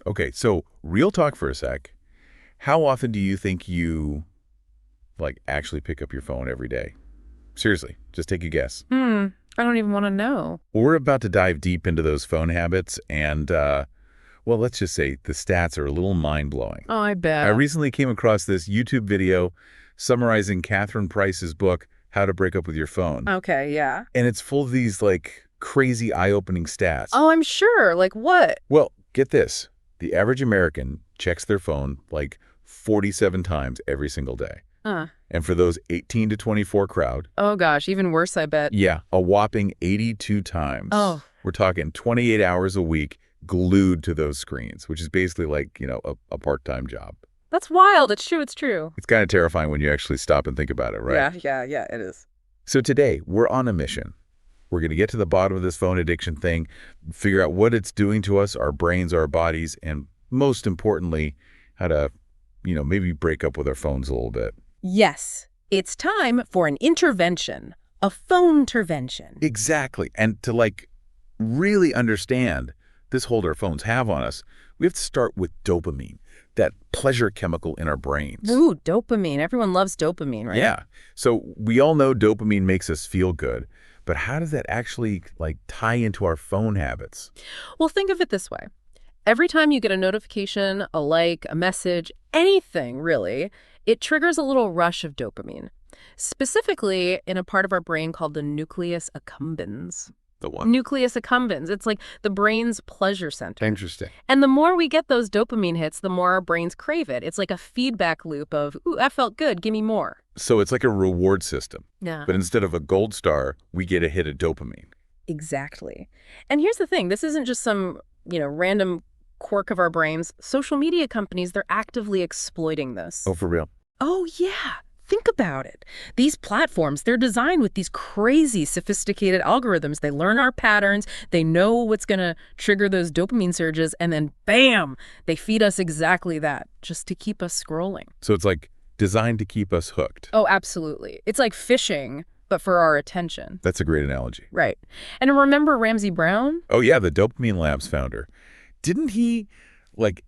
Okay, so real talk for a sec. How often do you think you, like, actually pick up your phone every day? Seriously, just take a guess. I don't even want to know. We're about to dive deep into those phone habits, and, well, let's just say the stats are a little mind-blowing. Oh, I I bet. recently came across this YouTube video summarizing Catherine Price's book, How to Break Up with Your Phone. Okay, yeah. And it's full of these, like, crazy eye-opening stats. Oh, I'm sure. Like what? Well, get this. The average American checks their phone, like, 47 times every single day. Uh, And for those 18 to 24 crowd, oh gosh, even worse, I bet. yeah, a whopping 82 times. Oh, We're talking 28 hours a week glued to those screens, which is basically like, a part-time job. that's wild. It's true. It's true. It's kind of terrifying when you actually stop and think about it, right? Yeah, it is. So today, we're on a mission. We're going to get to the bottom of this phone addiction thing, figure out what it's doing to us, our brains, our bodies, and most importantly, how to, maybe break up with our phones a little bit. Yes, it's time for an intervention, a phone intervention. Exactly. And to, like, really understand this hold our phones have on us, we have to start with dopamine, that pleasure chemical in our brains. Ooh, dopamine. Everyone loves dopamine, right? Yeah. So we all know dopamine makes us feel good, but how does that actually, like, tie into our phone habits? Well, think of it this way. Every time you get a notification, a like, a message, anything really, it triggers a little rush of dopamine, specifically in a part of our brain called the nucleus accumbens. The one. Nucleus accumbens. It's like the brain's pleasure center. Interesting. And the more we get those dopamine hits, the more our brains crave it. It's like a feedback loop of, ooh, that felt good, give me more. So it's like a reward system, Yeah. but instead of a gold star, we get a hit of dopamine. Exactly. And here's the thing. This isn't just some, random quirk of our brains. Social media companies, they're actively exploiting this. Oh, for real? Oh, yeah. Think about it. These platforms, they're designed with these crazy, sophisticated algorithms. They learn our patterns. They know what's going to trigger those dopamine surges. And then, bam, they feed us exactly that just to keep us scrolling. So it's like designed to keep us hooked. Oh, absolutely. It's like fishing, but for our attention. That's a great analogy. Right. And remember Ramsey Brown? Oh, yeah, the Dopamine Labs founder. Didn't he, like,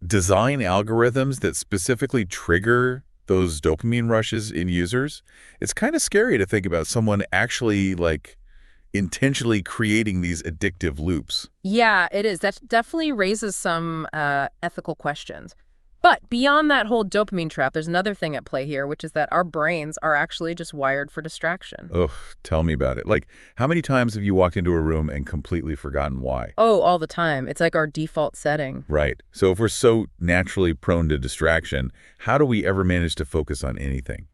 design algorithms that specifically trigger those dopamine rushes in users? It's kind of scary to think about someone actually, like, intentionally creating these addictive loops. Yeah, it is. That definitely raises some ethical questions. But beyond that whole dopamine trap, there's another thing at play here, which is that our brains are actually just wired for distraction. Ugh, tell me about it. Like, how many times have you walked into a room and completely forgotten why? Oh, all the time. It's like our default setting. Right. So if we're so naturally prone to distraction, how do we ever manage to focus on anything?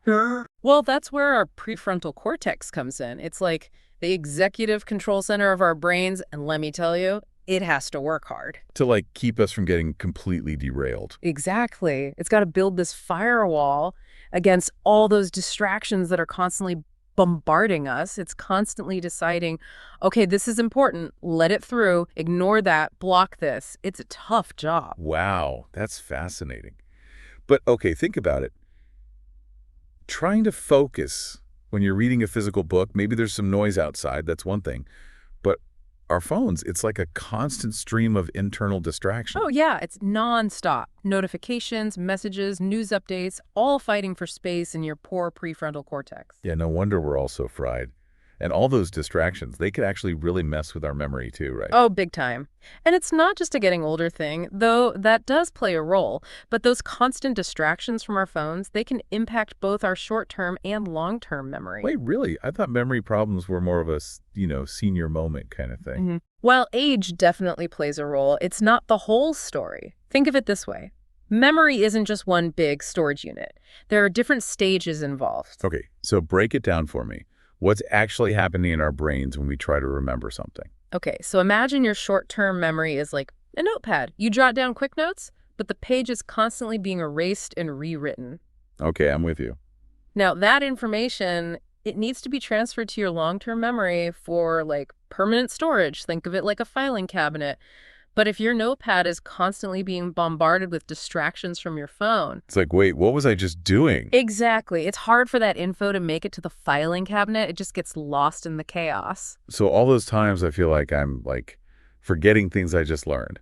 Well, that's where our prefrontal cortex comes in. It's like the executive control center of our brains, and let me tell you, it has to work hard. To, like, keep us from getting completely derailed. Exactly. It's got to build this firewall against all those distractions that are constantly bombarding us. It's constantly deciding, okay, this is important, let it through, ignore that, block this. It's a tough job. Wow, that's fascinating. But, okay, think about it. Trying to focus when you're reading a physical book, maybe there's some noise outside, that's one thing. But our phones, it's like a constant stream of internal distraction. Oh, yeah, it's nonstop. Notifications, messages, news updates, all fighting for space in your poor prefrontal cortex. Yeah, no wonder we're all so fried. And all those distractions, they could actually really mess with our memory too, right? Oh, big time. And it's not just a getting older thing, though that does play a role. But those constant distractions from our phones, they can impact both our short-term and long-term memory. Wait, really? I thought memory problems were more of a, senior moment kind of thing. While age definitely plays a role, it's not the whole story. Think of it this way. Memory isn't just one big storage unit. There are different stages involved. Okay, so break it down for me. What's actually happening in our brains when we try to remember something? Okay, so imagine your short-term memory is like a notepad. You jot down quick notes, but the page is constantly being erased and rewritten. Okay, I'm with you. Now, that information, it needs to be transferred to your long-term memory for, like, permanent storage. Think of it like a filing cabinet. But if your notepad is constantly being bombarded with distractions from your phone... It's like, wait, what was I just doing? Exactly. It's hard for that info to make it to the filing cabinet. It just gets lost in the chaos. So all those times I feel like I'm, like, forgetting things I just learned.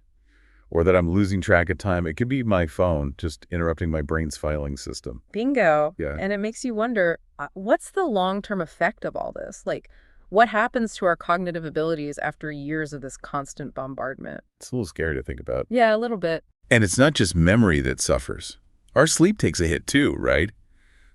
or that I'm losing track of time. It could be my phone just interrupting my brain's filing system. Bingo. Yeah, And it makes you wonder, what's the long-term effect of all this? Like, what happens to our cognitive abilities after years of this constant bombardment? it's a little scary to think about. Yeah, a little bit. And it's not just memory that suffers. Our sleep takes a hit too, right?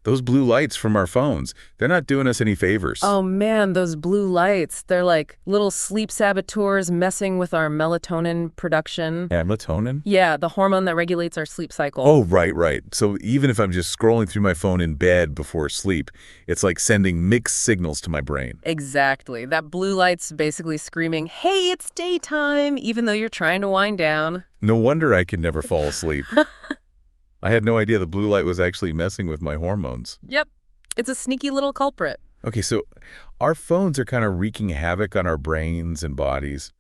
Those blue lights from our phones, they're not doing us any favors. Oh man, those blue lights, they're like little sleep saboteurs messing with our melatonin production. Melatonin? Yeah, the hormone that regulates our sleep cycle. Oh, right, right. So even if I'm just scrolling through my phone in bed before sleep, it's like sending mixed signals to my brain. Exactly. That blue light's basically screaming, hey, it's daytime, even though you're trying to wind down. No wonder I could never fall asleep. I had no idea the blue light was actually messing with my hormones. Yep. It's a sneaky little culprit. Okay, so our phones are kind of wreaking havoc on our brains and bodies.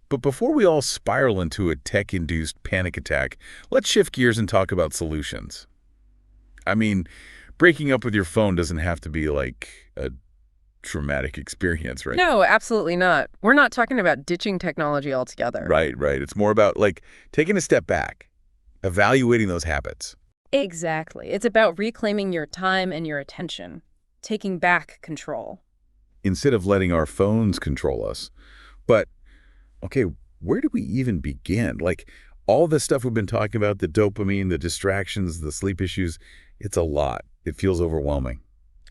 But before we all spiral into a tech-induced panic attack, let's shift gears and talk about solutions. I mean, breaking up with your phone doesn't have to be like a traumatic experience, right? No, absolutely not. We're not talking about ditching technology altogether. Right, right. It's more about like taking a step back, evaluating those habits. Exactly. It's about reclaiming your time and your attention, taking back control. Instead of letting our phones control us. But, okay, where do we even begin? Like, all this stuff we've been talking about, the dopamine, the distractions, the sleep issues, it's a lot. It feels overwhelming.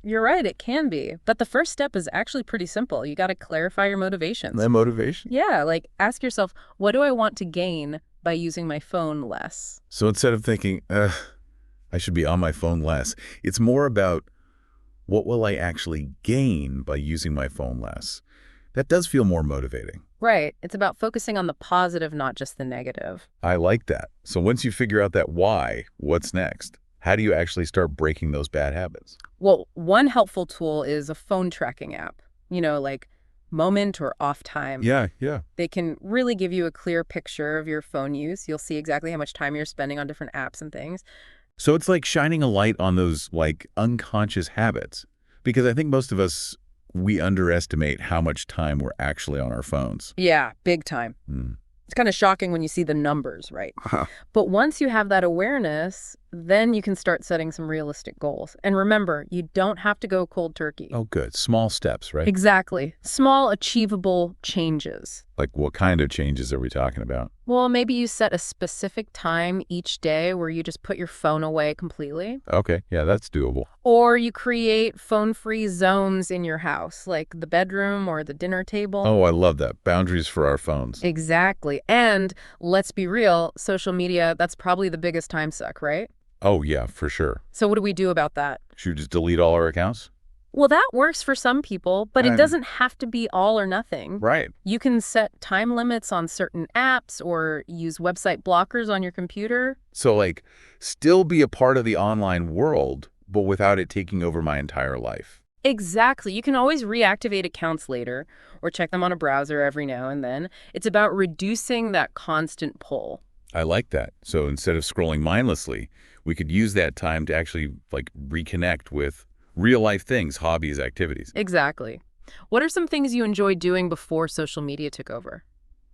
You're right, it can be. But the first step is actually pretty simple. You got to clarify your motivations. That motivation? Yeah, like ask yourself, what do I want to gain by using my phone less? So instead of thinking, I should be on my phone less, it's more about what will I actually gain by using my phone less? That does feel more motivating. Right. It's about focusing on the positive, not just the negative. I like that. So once you figure out that why, what's next? How do you actually start breaking those bad habits? Well, one helpful tool is a phone tracking app, like moment or off time. Yeah. They can really give you a clear picture of your phone use. You'll see exactly how much time you're spending on different apps and things. So it's like shining a light on those like unconscious habits. Because I think most of us, we underestimate how much time we're actually on our phones. Yeah, big time. It's kind of shocking when you see the numbers, right? But once you have that awareness, then you can start setting some realistic goals. And remember, you don't have to go cold turkey. Oh, good. Small steps, right? Exactly. Small, achievable changes. Like what kind of changes are we talking about? Well, maybe you set a specific time each day where you just put your phone away completely. Okay, yeah, that's doable. Or you create phone-free zones in your house, like the bedroom or the dinner table. Oh, I love that. Boundaries for our phones. Exactly. And let's be real, social media, that's probably the biggest time suck, right? Oh, yeah, for sure. So what do we do about that? Should we just delete all our accounts? Well, that works for some people, but it I'm- doesn't have to be all or nothing. Right. You can set time limits on certain apps or use website blockers on your computer. So, like, still be a part of the online world, but without it taking over my entire life. Exactly. You can always reactivate accounts later or check them on a browser every now and then. It's about reducing that constant pull. I like that. So instead of scrolling mindlessly, we could use that time to actually, like, reconnect with real-life things, hobbies, activities. Exactly. What are some things you enjoyed doing before social media took over?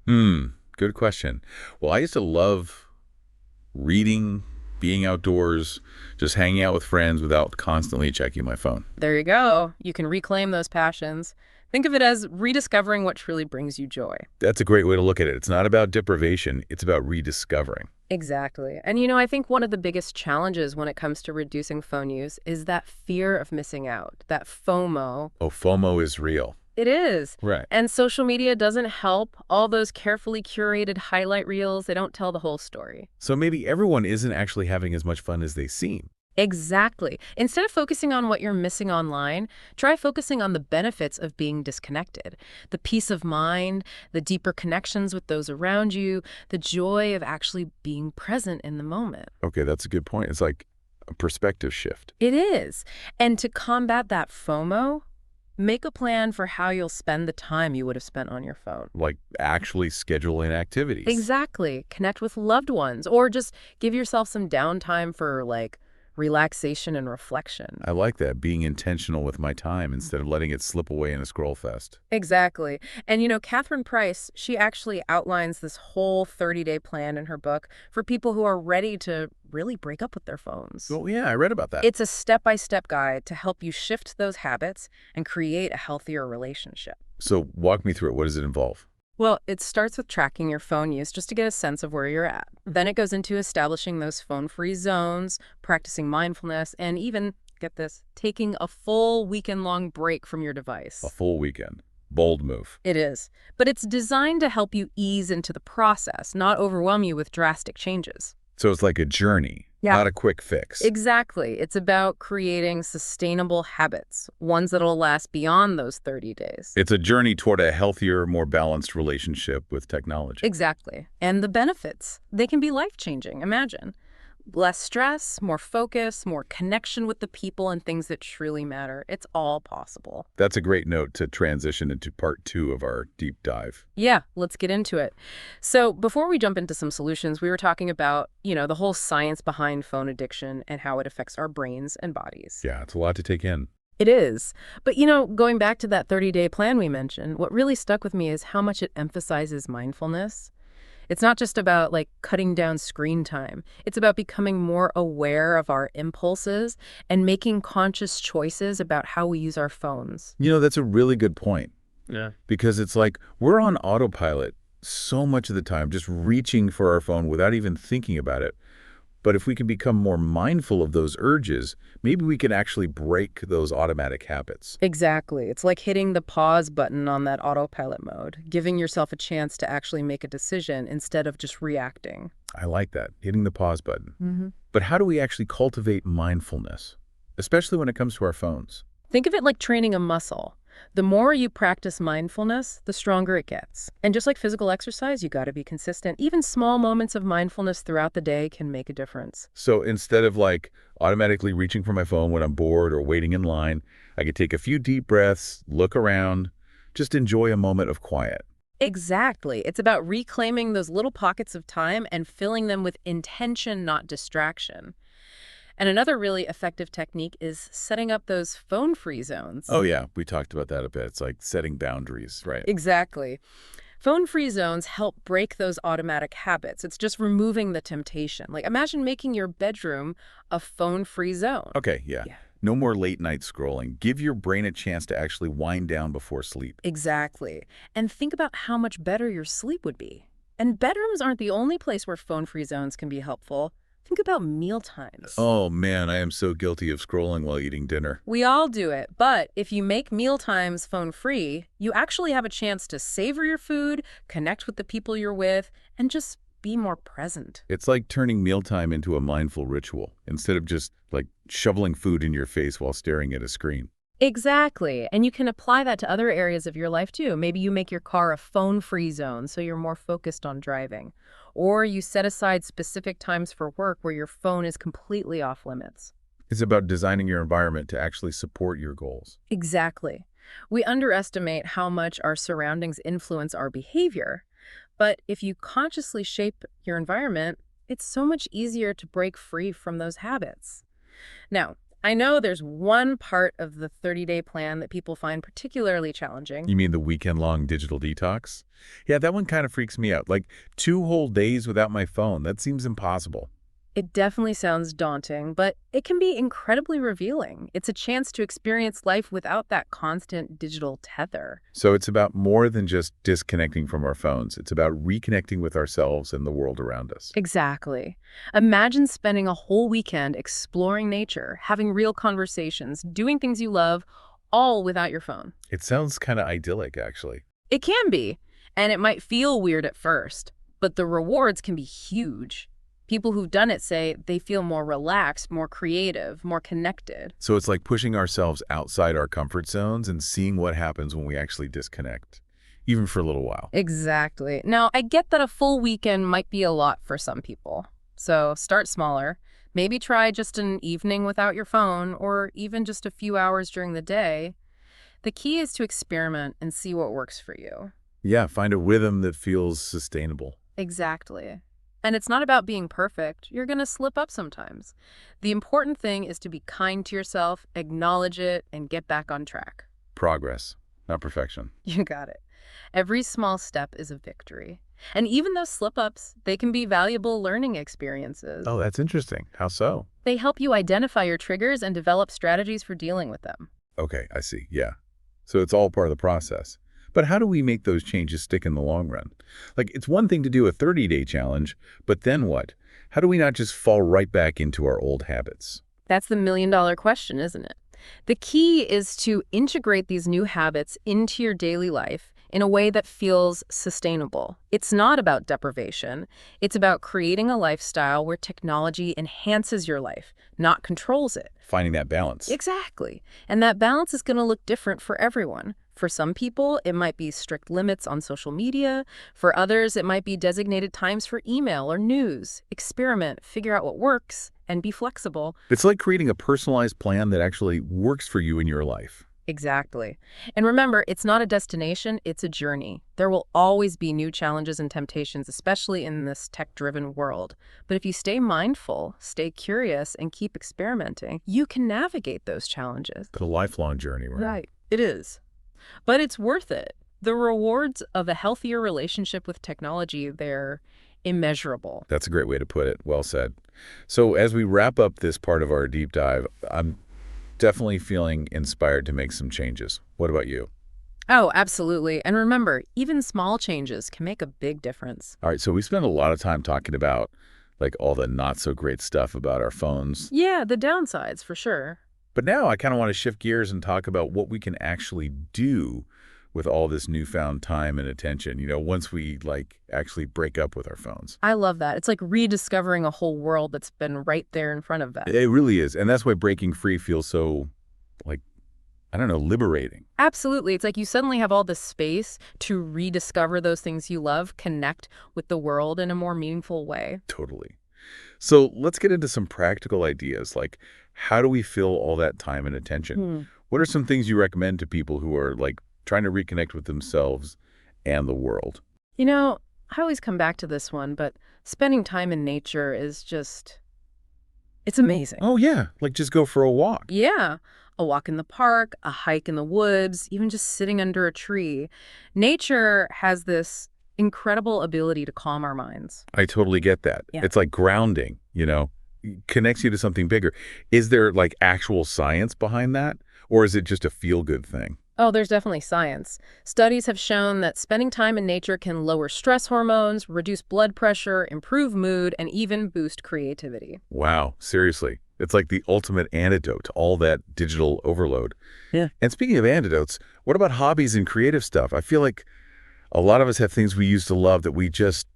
Good question. Well, I used to love reading, being outdoors, just hanging out with friends without constantly checking my phone. There you go. You can reclaim those passions. Think of it as rediscovering what truly brings you joy. That's a great way to look at it. It's not about deprivation. It's about rediscovering. Exactly. And I think one of the biggest challenges when it comes to reducing phone use is that fear of missing out, that FOMO. Oh, FOMO is real. It is. Right. And social media doesn't help. All those carefully curated highlight reels, they don't tell the whole story. So maybe everyone isn't actually having as much fun as they seem. Exactly. Instead of focusing on what you're missing online, try focusing on the benefits of being disconnected. The peace of mind, the deeper connections with those around you, the joy of actually being present in the moment. Okay, that's a good point. It's like a perspective shift. It is. And to combat that FOMO, make a plan for how you'll spend the time you would have spent on your phone. Like actually scheduling activities. Exactly. Connect with loved ones or just give yourself some downtime for relaxation and reflection. I like that, being intentional with my time instead of letting it slip away in a scroll fest. Exactly. And Catherine Price, she actually outlines this whole 30-day plan in her book for people who are ready to really break up with their phones. Well, yeah, I read about that. It's a step-by-step guide to help you shift those habits and create a healthier relationship. So walk me through it. What does it involve? Well, it starts with tracking your phone use just to get a sense of where you're at. Then it goes into establishing those phone-free zones, practicing mindfulness, and even, get this, taking a full weekend-long break from your device. A full weekend. Bold move. It is. But it's designed to help you ease into the process, not overwhelm you with drastic changes. So it's like a journey, Yeah. not a quick fix. Exactly. It's about creating sustainable habits, ones that'll last beyond those 30 days. It's a journey toward a healthier, more balanced relationship with technology. Exactly. And the benefits, they can be life-changing. Imagine. Less stress, more focus, more connection with the people and things that truly matter. It's all possible. That's a great note to transition into part 2 of our deep dive. Yeah, let's get into it. So before we jump into some solutions, we were talking about, the whole science behind phone addiction and how it affects our brains and bodies. Yeah, it's a lot to take in. It is. But, going back to that 30-day plan we mentioned, what really stuck with me is how much it emphasizes mindfulness. It's not just about, cutting down screen time. It's about becoming more aware of our impulses and making conscious choices about how we use our phones. That's a really good point. Yeah. Because it's like we're on autopilot so much of the time, just reaching for our phone without even thinking about it. But if we can become more mindful of those urges, maybe we can actually break those automatic habits. Exactly. It's like hitting the pause button on that autopilot mode, giving yourself a chance to actually make a decision instead of just reacting. I like that, hitting the pause button. Mm-hmm. But how do we actually cultivate mindfulness, especially when it comes to our phones? Think of it like training a muscle. The more you practice mindfulness, the stronger it gets. And just like physical exercise, you got to be consistent. Even small moments of mindfulness throughout the day can make a difference. So instead of automatically reaching for my phone when I'm bored or waiting in line, I could take a few deep breaths, look around, just enjoy a moment of quiet. Exactly. It's about reclaiming those little pockets of time and filling them with intention, not distraction. And another really effective technique is setting up those phone-free zones. Oh, yeah. We talked about that a bit. It's like setting boundaries, right? Exactly. Phone-free zones help break those automatic habits. It's just removing the temptation. Imagine making your bedroom a phone-free zone. Okay, yeah. No more late night scrolling. Give your brain a chance to actually wind down before sleep. Exactly. And think about how much better your sleep would be. And bedrooms aren't the only place where phone-free zones can be helpful. Think about meal times. Oh, man, I am so guilty of scrolling while eating dinner. We all do it, but if you make meal times phone-free, you actually have a chance to savor your food, connect with the people you're with, and just be more present. It's like turning mealtime into a mindful ritual instead of just shoveling food in your face while staring at a screen. Exactly. And you can apply that to other areas of your life too. Maybe you make your car a phone-free zone so you're more focused on driving. Or you set aside specific times for work where your phone is completely off limits. It's about designing your environment to actually support your goals. Exactly. We underestimate how much our surroundings influence our behavior. But if you consciously shape your environment, it's so much easier to break free from those habits. Now, I know there's one part of the 30-day plan that people find particularly challenging. You mean the weekend-long digital detox? Yeah, that one kind of freaks me out. 2 whole days without my phone. That seems impossible. It definitely sounds daunting, but it can be incredibly revealing. It's a chance to experience life without that constant digital tether. So it's about more than just disconnecting from our phones. It's about reconnecting with ourselves and the world around us. Exactly. Imagine spending a whole weekend exploring nature, having real conversations, doing things you love, all without your phone. It sounds kind of idyllic, actually. It can be, and it might feel weird at first, but the rewards can be huge. People who've done it say they feel more relaxed, more creative, more connected. So it's like pushing ourselves outside our comfort zones and seeing what happens when we actually disconnect, even for a little while. Exactly. Now, I get that a full weekend might be a lot for some people. So start smaller. Maybe try just an evening without your phone, or even just a few hours during the day. The key is to experiment and see what works for you. Yeah, find a rhythm that feels sustainable. Exactly. And it's not about being perfect. You're going to slip up sometimes. The important thing is to be kind to yourself, acknowledge it, and get back on track. Progress, not perfection. You got it. Every small step is a victory. And even those slip-ups, they can be valuable learning experiences. Oh, that's interesting. How so? They help you identify your triggers and develop strategies for dealing with them. Okay, I see. Yeah. So it's all part of the process. But how do we make those changes stick in the long run? Like, it's one thing to do a 30-day challenge, but then what? How do we not just fall right back into our old habits? That's the million-dollar question, isn't it? The key is to integrate these new habits into your daily life in a way that feels sustainable. It's not about deprivation. It's about creating a lifestyle where technology enhances your life, not controls it. Finding that balance. Exactly. And that balance is going to look different for everyone. For some people, it might be strict limits on social media. For others, it might be designated times for email or news. Experiment, figure out what works, and be flexible. It's like creating a personalized plan that actually works for you in your life. Exactly. And remember, it's not a destination, it's a journey. There will always be new challenges and temptations, especially in this tech-driven world. But if you stay mindful, stay curious, and keep experimenting, you can navigate those challenges. It's a lifelong journey, right? Right. It is. But it's worth it. The rewards of a healthier relationship with technology, they're immeasurable. That's a great way to put it. Well said. So as we wrap up this part of our deep dive, I'm definitely feeling inspired to make some changes. What about you? Oh, absolutely. And remember, even small changes can make a big difference. All right, so we spent a lot of time talking about like all the not so great stuff about our phones. Yeah, the downsides, for sure. But now I kind of want to shift gears and talk about what we can actually do with all this newfound time and attention, once we like actually break up with our phones. I love that. It's like rediscovering a whole world that's been right there in front of us. It really is. And that's why breaking free feels so, like, I don't know, liberating. Absolutely. It's like you suddenly have all this space to rediscover those things you love, connect with the world in a more meaningful way. Totally. So let's get into some practical ideas, like how do we fill all that time and attention? What are some things you recommend to people who are like trying to reconnect with themselves and the world? I always come back to this one, but spending time in nature is just, it's amazing. Oh, yeah. Like just go for a walk. Yeah. A walk in the park, a hike in the woods, even just sitting under a tree. Nature has this incredible ability to calm our minds. I totally get that. Yeah. It's like grounding, connects you to something bigger. Is there like actual science behind that? Or is it just a feel-good thing? Oh, there's definitely science. Studies have shown that spending time in nature can lower stress hormones, reduce blood pressure, improve mood, and even boost creativity. Wow, seriously. It's like the ultimate antidote to all that digital overload. Yeah. And speaking of antidotes, what about hobbies and creative stuff? I feel like a lot of us have things we used to love that we just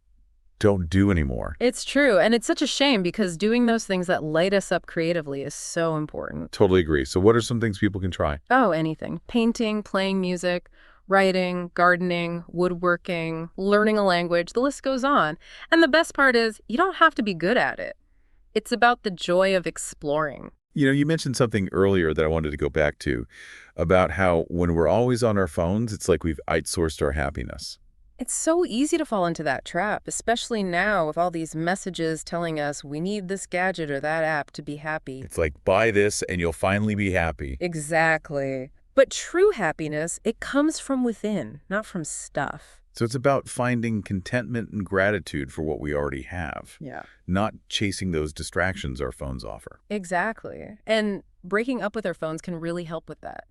don't do anymore. It's true, and it's such a shame because doing those things that light us up creatively is so important. Totally agree. So what are some things people can try? Oh, anything. Painting, playing music, writing, gardening, woodworking, learning a language, the list goes on. And the best part is, you don't have to be good at it. It's about the joy of exploring. You mentioned something earlier that I wanted to go back to about how when we're always on our phones, it's like we've outsourced our happiness. It's so easy to fall into that trap, especially now with all these messages telling us we need this gadget or that app to be happy. It's like, buy this and you'll finally be happy. Exactly. But true happiness, it comes from within, not from stuff. So it's about finding contentment and gratitude for what we already have, Yeah. not chasing those distractions our phones offer. Exactly. And breaking up with our phones can really help with that.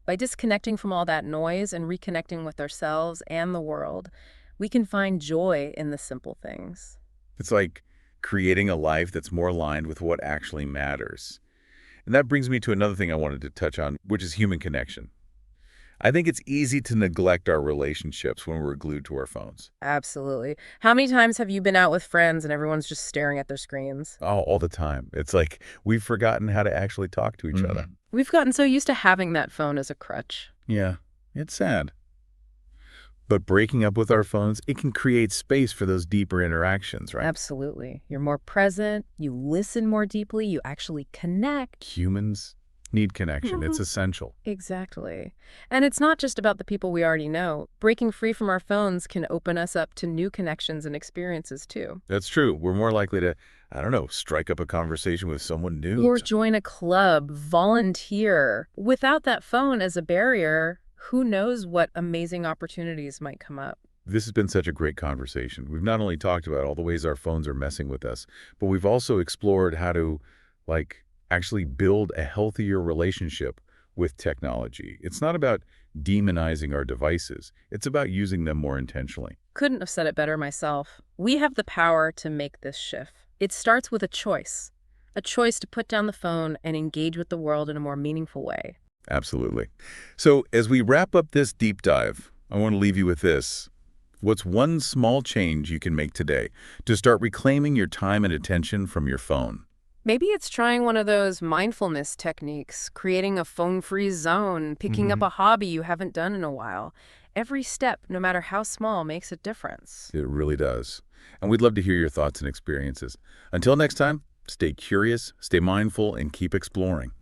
By disconnecting from all that noise and reconnecting with ourselves and the world, we can find joy in the simple things. It's like creating a life that's more aligned with what actually matters. And that brings me to another thing I wanted to touch on, which is human connection. I think it's easy to neglect our relationships when we're glued to our phones. Absolutely. How many times have you been out with friends and everyone's just staring at their screens? Oh, all the time. It's like we've forgotten how to actually talk to each other. We've gotten so used to having that phone as a crutch. Yeah, it's sad. But breaking up with our phones, it can create space for those deeper interactions, right? Absolutely. You're more present, you listen more deeply, you actually connect. Humans need connection. It's essential. Exactly. And it's not just about the people we already know. Breaking free from our phones can open us up to new connections and experiences too. That's true. We're more likely to, I don't know, strike up a conversation with someone new. Or join a club, volunteer. Without that phone as a barrier, who knows what amazing opportunities might come up. This has been such a great conversation. We've not only talked about all the ways our phones are messing with us, but we've also explored how to, actually build a healthier relationship with technology. It's not about demonizing our devices. It's about using them more intentionally. Couldn't have said it better myself. We have the power to make this shift. It starts with a choice to put down the phone and engage with the world in a more meaningful way. Absolutely. So as we wrap up this deep dive, I want to leave you with this. What's one small change you can make today to start reclaiming your time and attention from your phone? Maybe it's trying one of those mindfulness techniques, creating a phone-free zone, picking up a hobby you haven't done in a while. Every step, no matter how small, makes a difference. It really does. And we'd love to hear your thoughts and experiences. Until next time, stay curious, stay mindful, and keep exploring.